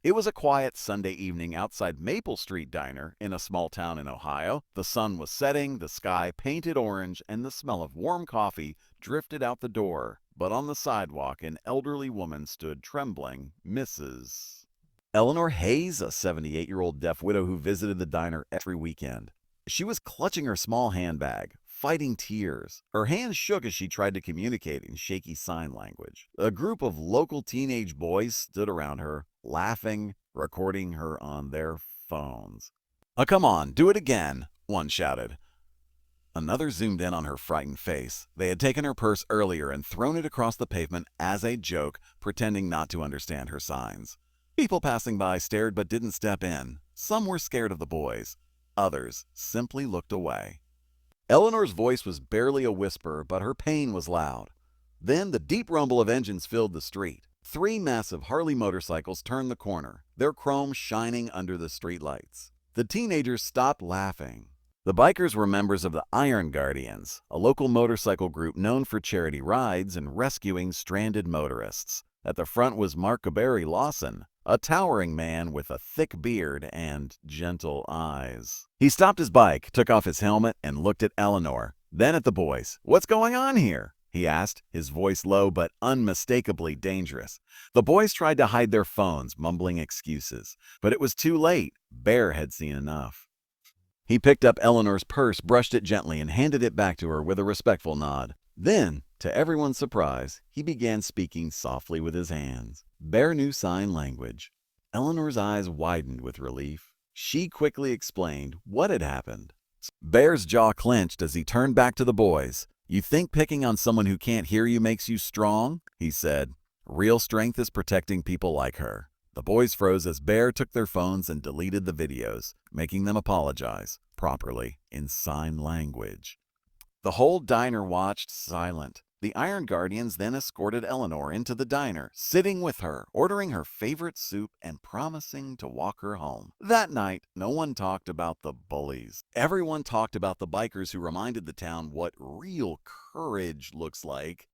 It was a quiet Sunday evening outside Maple Street Diner in a small town in Ohio. The sun was setting, the sky painted orange, and the smell of warm coffee drifted out the door. But on the sidewalk, an elderly woman stood trembling, Mrs. Eleanor Hayes, a 78-year-old deaf widow who visited the diner every weekend. She was clutching her small handbag, fighting tears. Her hands shook as she tried to communicate in shaky sign language. A group of local teenage boys stood around her, laughing, recording her on their phones. "Oh, come on, do it again," one shouted. Another zoomed in on her frightened face. They had taken her purse earlier and thrown it across the pavement as a joke, pretending not to understand her signs. People passing by stared but didn't step in. Some were scared of the boys. Others simply looked away. Eleanor's voice was barely a whisper, but her pain was loud. Then the deep rumble of engines filled the street. Three massive Harley motorcycles turned the corner, their chrome shining under the streetlights. The teenagers stopped laughing. The bikers were members of the Iron Guardians, a local motorcycle group known for charity rides and rescuing stranded motorists. At the front was Mark Lawson, a towering man with a thick beard and gentle eyes. He stopped his bike, took off his helmet, and looked at Eleanor, then at the boys. "What's going on here?" he asked, his voice low but unmistakably dangerous. The boys tried to hide their phones, mumbling excuses. But it was too late. Bear had seen enough. He picked up Eleanor's purse, brushed it gently, and handed it back to her with a respectful nod. Then, to everyone's surprise, he began speaking softly with his hands. Bear knew sign language. Eleanor's eyes widened with relief. She quickly explained what had happened. Bear's jaw clenched as he turned back to the boys. "You think picking on someone who can't hear you makes you strong?" he said. "Real strength is protecting people like her." The boys froze as Bear took their phones and deleted the videos, making them apologize, properly, in sign language. The whole diner watched, silent. The Iron Guardians then escorted Eleanor into the diner, sitting with her, ordering her favorite soup, and promising to walk her home. That night, no one talked about the bullies. Everyone talked about the bikers who reminded the town what real courage looks like.